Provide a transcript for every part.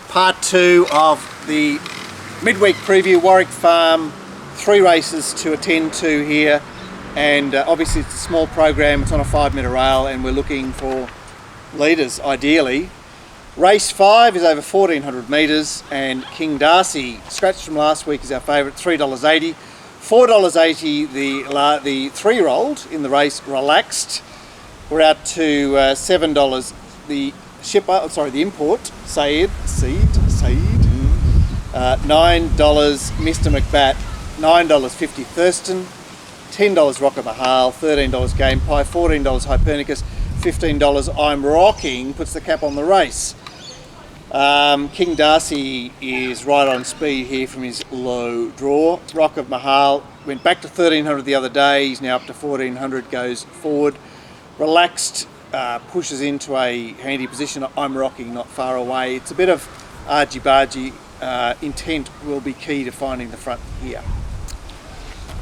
part 2 of the midweek preview. Warwick Farm, 3 races to attend to here, and obviously it's a small program. It's on a 5-metre rail and we're looking for leaders ideally. Race 5 is over 1400 metres, and King Darcy, scratched from last week, is our favourite, $3.80. $4.80 the 3-year-old in the race, Relaxed. We're out to $7 the shipper, the import, Saeed. $9 Mr. McBat, $9.50 Thurston, $10 Rocket Mahal, $13 Game Pie, $14 Hypernicus, $15 I'm Rocking puts the cap on the race. King Darcy is right on speed here from his low draw. Rock of Mahal went back to 1300 the other day, he's now up to 1400, goes forward. Relaxed pushes into a handy position. I'm Rocking not far away. It's a bit of argy-bargy. Intent will be key to finding the front here.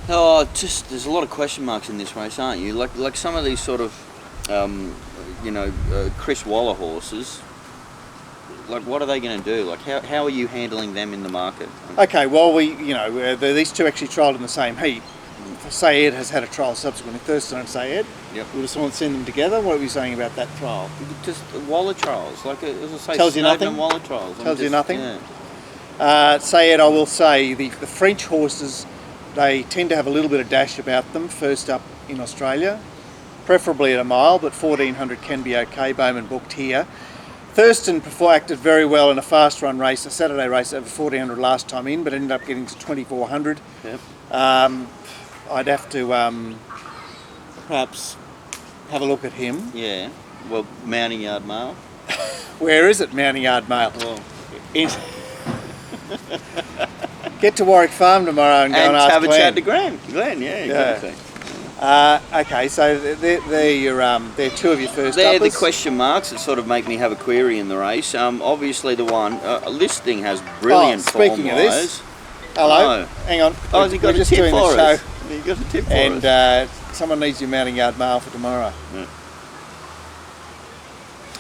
Oh, there's a lot of question marks in this race, aren't you? Like some of these sort of, Chris Waller horses. Like, what are they going to do? Like, how are you handling them in the market? Okay, well, these two actually trialled in the same heat. Sayed has had a trial subsequently, Thurston and Sayed. Yep. Would someone send them together? What are you saying about that trial? Just Waller trials, as I say, tells you nothing. Waller trials. Tells you nothing. Yeah. Sayed, I will say, the French horses, they tend to have a little bit of dash about them. First up in Australia, preferably at a mile, but 1400 can be okay. Bowman booked here. Thurston acted very well in a fast run race, a Saturday race over 1400 last time in, but ended up getting to 2400. Yep. I'd have to perhaps have a look at him. Yeah. Well, Mounting Yard Mail. Where is it, Mounting Yard Mail? Well, get to Warwick Farm tomorrow and go and ask have a Glenn. chat to Glenn, yeah. Okay, so they're 2 of your first They're uppers. the question marks that sort of make me have a query in the race. Obviously the one, Listing has brilliant form. Speaking of this, hello, hang on. Has he got a tip for us? He got a tip for us. And someone needs your Mounting Yard Mail for tomorrow. Yeah.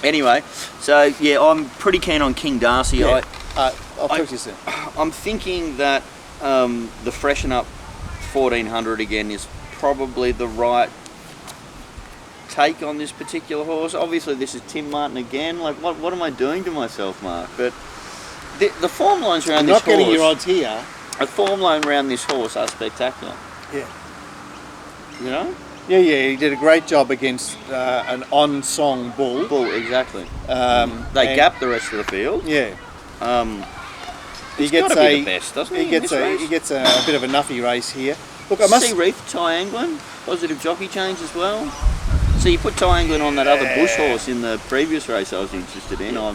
Anyway, so yeah, I'm pretty keen on King Darcy. Yeah. I'll talk to you soon. I'm thinking that the freshen up 1400 again is probably the right take on this particular horse. Obviously this is Tim Martin again. Like, what am I doing to myself, Mark? But the form lines around this horse... Not getting your odds here. The form line around this horse are spectacular. Yeah. You know? Yeah, he did a great job against an on-song bull. Exactly. They gap the rest of the field. Yeah. He gets to be the best, doesn't he? He gets a bit of a nuffy race here. Look, I must see Reef, Ty Anglin, positive jockey change as well. So you put Ty Anglin on that other bush horse in the previous race I was interested in. I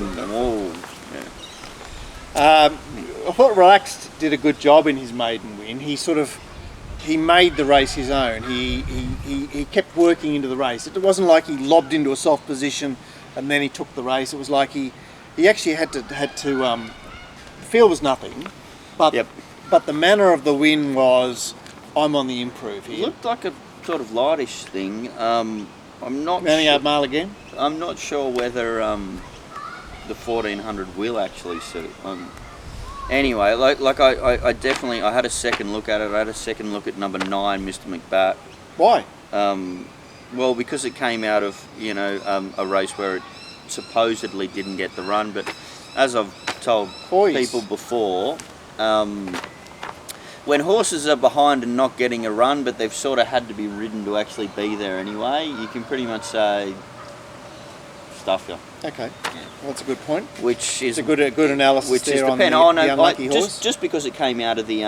thought Relaxed did a good job in his maiden win. He made the race his own. He kept working into the race. It wasn't like he lobbed into a soft position and then he took the race. It was like he actually had to. The field was nothing, but the manner of the win was, I'm on the improve here. It looked like a sort of lightish thing. I'm not Mounting Yard Mail again. I'm not sure whether the 1400 will actually suit. Anyway, I definitely had a second look at it. I had a second look at number 9, Mr. McBat. Why? Well, because it came out of a race where it supposedly didn't get the run, but as I've told people before, when horses are behind and not getting a run, but they've sort of had to be ridden to actually be there anyway, you can pretty much say stuff you. Okay, well, that's a good point. Which is a good analysis. Which there is on the unlucky horse. Just because it came out of the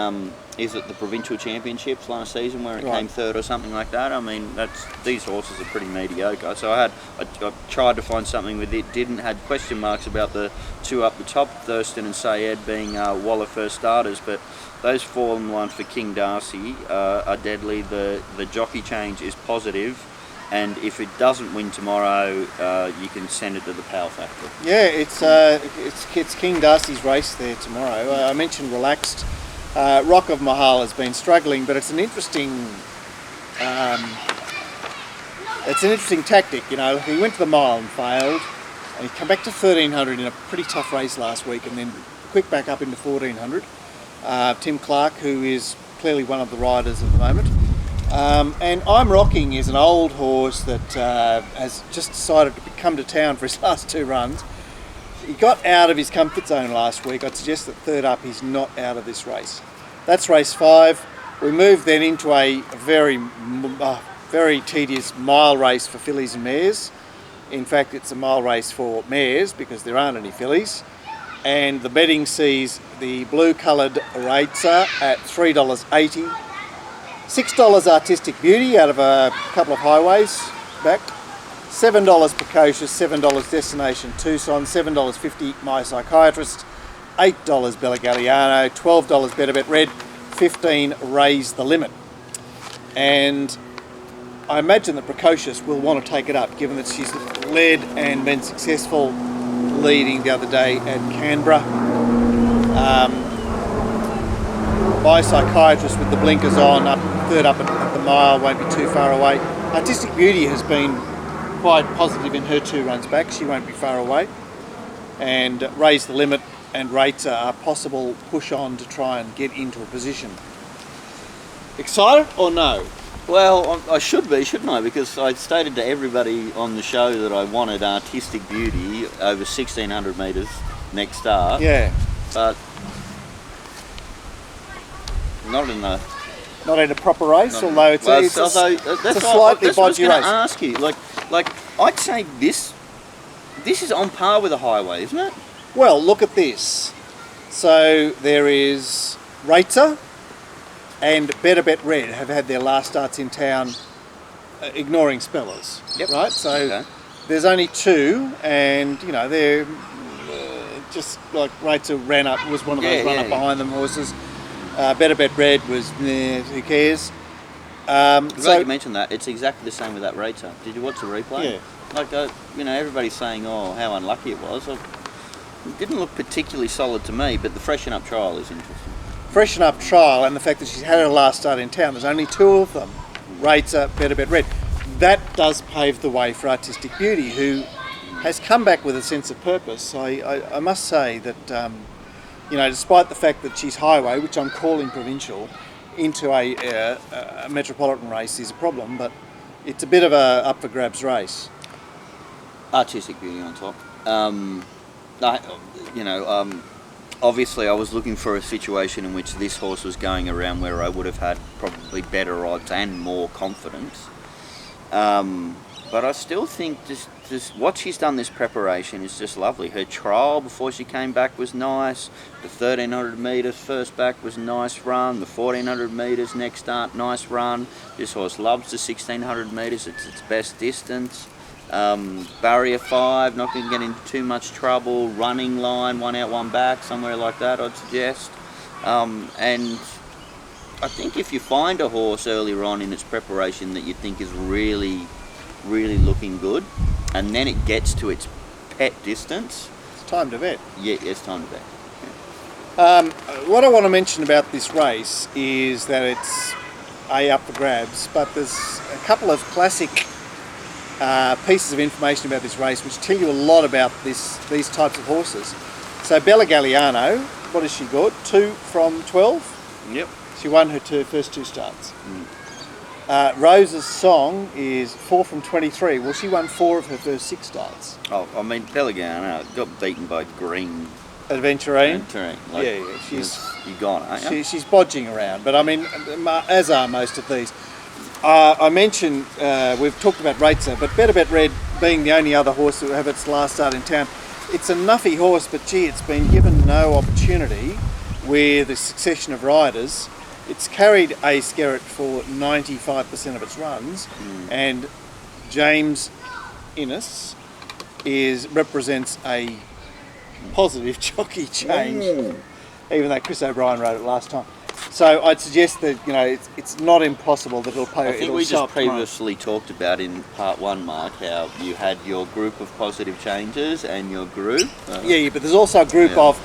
the provincial championships last season where it came third or something like that. I mean, these horses are pretty mediocre. So I tried to find something with it. Had question marks about the 2 up the top, Thurston and Sayed being Waller first starters, but those form lines for King Darcy are deadly. The jockey change is positive. And if it doesn't win tomorrow, you can send it to the Power Factor. Yeah, it's King Darcy's race there tomorrow. I mentioned Relaxed. Rock of Mahal has been struggling, but it's an interesting tactic. He went to the mile and failed. And he came back to 1300 in a pretty tough race last week, and then quick back up into 1400. Tim Clark, who is clearly one of the riders at the moment. And I'm Rocking is an old horse that has just decided to come to town for his last 2 runs. He got out of his comfort zone last week. I'd suggest that third up he's not out of this race. That's race 5. We move then into a very tedious mile race for fillies and mares. In fact, it's a mile race for mares because there aren't any fillies. And the betting sees the blue coloured Racer at $3.80. $6 Artistic Beauty out of a couple of highways back. $7 Precocious, $7 Destination Tucson, $7.50 My Psychiatrist, $8 Bella Galliano, $12 Better Bet Red, $15 Raise the Limit. And I imagine that Precocious will want to take it up, given that she's led and been successful leading the other day at Canberra. My Psychiatrist with the blinkers on, third up at the mile, won't be too far away. Artistic Beauty has been quite positive in her 2 runs back. She won't be far away. And Raise the Limit and Rates are possible push on to try and get into a position. Excited or no? Well, I should be, shouldn't I? Because I stated to everybody on the show that I wanted Artistic Beauty over 1600 metres next start. Yeah. But not in a proper race, although it's a slightly that's what I was bodgy going race. to ask you. Like I'd say this is on par with a highway, isn't it? Well, look at this. So there is Rater and Better Bet Red have had their last starts in town, ignoring spellers. Yep. Right. So there's only 2, and they're just like Rater was one of those run up behind them horses. Better Bet Red was who cares. Glad you mentioned that. It's exactly the same with that Rater. Did you watch the replay? Yeah. Like everybody's saying, oh, how unlucky it was. It didn't look particularly solid to me, but the freshen up trial is interesting. Freshen up trial, and the fact that she's had her last start in town. There's only 2 of them. Rater, Better Bet Red. That does pave the way for Artistic Beauty, who has come back with a sense of purpose. I must say that. Despite the fact that she's highway, which I'm calling provincial, into a metropolitan race is a problem, but it's a bit of a up for grabs race. Artistic Beauty on top. Obviously I was looking for a situation in which this horse was going around where I would have had probably better odds and more confidence. But I still think just what she's done this preparation is just lovely. Her trial before she came back was nice. The 1300 metres first back was a nice run. The 1400 metres next start, nice run. This horse loves the 1600 metres. It's its best distance. Barrier 5, not going to get into too much trouble. Running line, 1 out, 1 back, somewhere like that, I'd suggest. And I think if you find a horse earlier on in its preparation that you think is really looking good, and then it gets to its pet distance, It's time to bet. yeah, it's time to bet. What I want to mention about this race is that it's up for grabs, but there's a couple of classic pieces of information about this race which tell you a lot about these types of horses. So Bella Galliano, what has she got? 2 from 12? Yep. She won her first 2 starts. Rose's Song is 4 from 23. Well, she won 4 of her first 6 starts. Oh, I mean, Pellegano got beaten by Green. Adventurine. Like, she's you gone, aren't you? she's bodging around, but I mean, as are most of these. I mentioned we've talked about Racer, but Better Bet Red being the only other horse to have its last start in town. It's a nuffy horse, but gee, it's been given no opportunity with a succession of riders. It's carried A. Skerritt for 95% of its runs, and James Innes represents a positive jockey change, even though Chris O'Brien rode it last time. So I'd suggest that it's not impossible that it'll pay. I think we just previously talked about in part 1, Mark, how you had your group of positive changes and your group. Yeah, but there's also a group of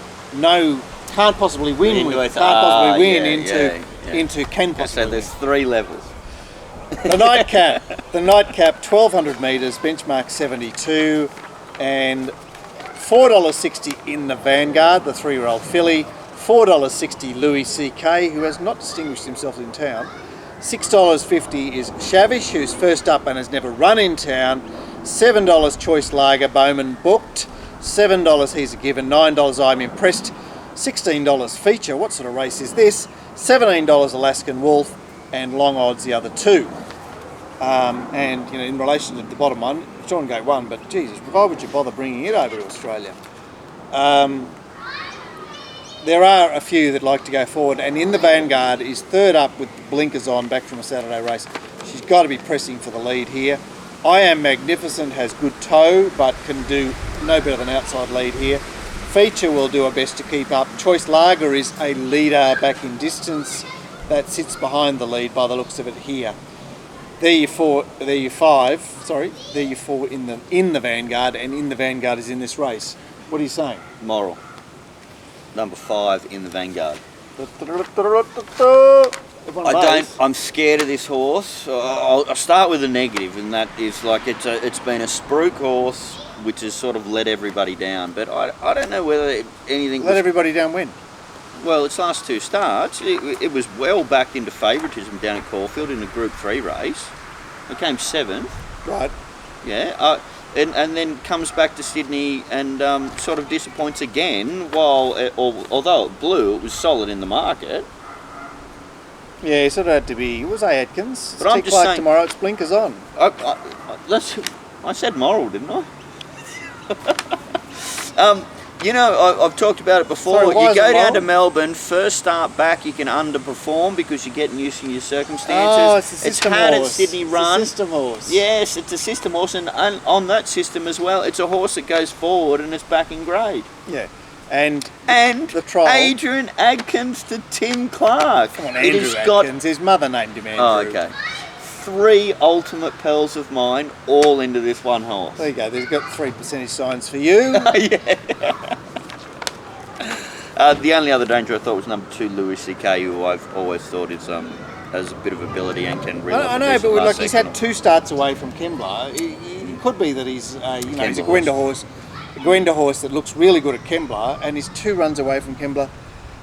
can't possibly win into with, can't possibly win into can possibly. So there's 3 levels. The nightcap 1200 metres, benchmark 72, and $4.60 in the Vanguard, the 3-year-old filly. $4.60 Louis C.K., who has not distinguished himself in town. $6.50 is Shavish, who's first up and has never run in town. $7 Choice Lager, Bowman booked. $7 He's a Given. $9 I'm Impressed. $16 Feature. What sort of race is this? $17 Alaskan Wolf, and long odds the other two. And you know, in relation to the bottom one, John Gate won, but Jesus, why would you bother bringing it over to Australia? There are a few that like to go forward, and in the Vanguard is third up with blinkers on, back from a Saturday race. She's got to be pressing for the lead here. I Am Magnificent has good toe, but can do no better than outside lead here. Feature will do her best to keep up. Choice Lager is a leader back in distance that sits behind the lead by the looks of it here. There you four in the Vanguard, and in the Vanguard is in this race. What are you saying? Moral. Number 5 in the Vanguard. I'm scared of this horse. I'll start with a negative, and that is like it's been a spruik horse which has sort of let everybody down. But I don't know whether anything. Let everybody down when? Well, its last 2 starts, it was well backed into favouritism down at Caulfield in a Group 3 race. It came 7th. Right. Yeah. And then comes back to Sydney and sort of disappoints again. Although it blew, it was solid in the market. Yeah, it sort of had to be. It was A. Atkins. But I'm just saying, tomorrow. It's blinkers on. I said moral, didn't I? You know, I've talked about it before. Sorry, you go down to Melbourne, first start back, you can underperform because you're getting used to your circumstances. Oh, it's a system horse. At Sydney Run. It's a system horse. Yes, it's a system horse, and on that system as well, it's a horse that goes forward and it's back in grade. Yeah, and the trial. Adrian Adkins to Tim Clark. Come on, Andrew Adkins. His mother named him Andrew. Oh, okay. 3 ultimate pearls of mine, all into this one horse. There you go. There's got 3 percentage signs for you. Yeah. The only other danger I thought was number 2, Louis C.K., who I've always thought is has a bit of ability and can really. I know, but like he's had 2 starts away from Kembla. It could be that he's he's a Gwenda horse. A Gwenda horse that looks really good at Kembla, and he's 2 runs away from Kembla.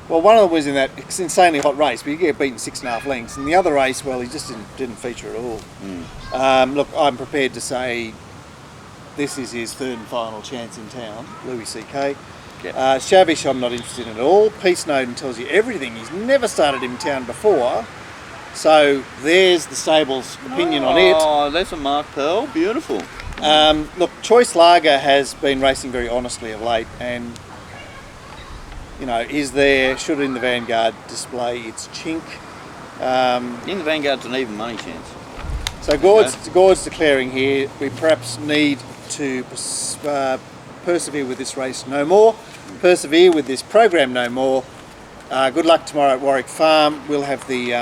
Well, one of them was in that insanely hot race, but you get beaten 6.5 lengths. In the other race, well, he just didn't feature at all. Look, I'm prepared to say this is his 3rd and final chance in town, Louis C.K. Yep. Shavish, I'm not interested in at all. Peace Snowden tells you everything. He's never started in town before. So there's the stable's opinion on it. Oh, there's a Mark Pearl. Beautiful. Look, Choice Lager has been racing very honestly of late, and you know, should in the Vanguard display its chink. In the Vanguard's an even money chance. So Gord's declaring here, we perhaps need to persevere with this race no more, persevere with this program no more. Good luck tomorrow at Warwick Farm. We'll have the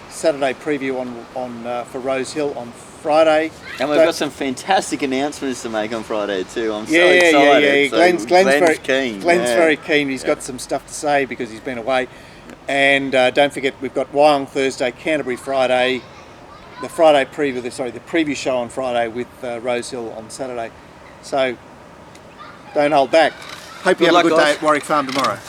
Saturday preview on for Rose Hill on Friday. And we've got some fantastic announcements to make on Friday too. I'm so excited. Yeah. So Glenn's very keen. Glenn's very keen. He's got some stuff to say because he's been away. And don't forget, we've got Wyong Thursday, Canterbury Friday, the preview show on Friday with Rose Hill on Saturday. So don't hold back. Hope you have a good day at Warwick Farm tomorrow.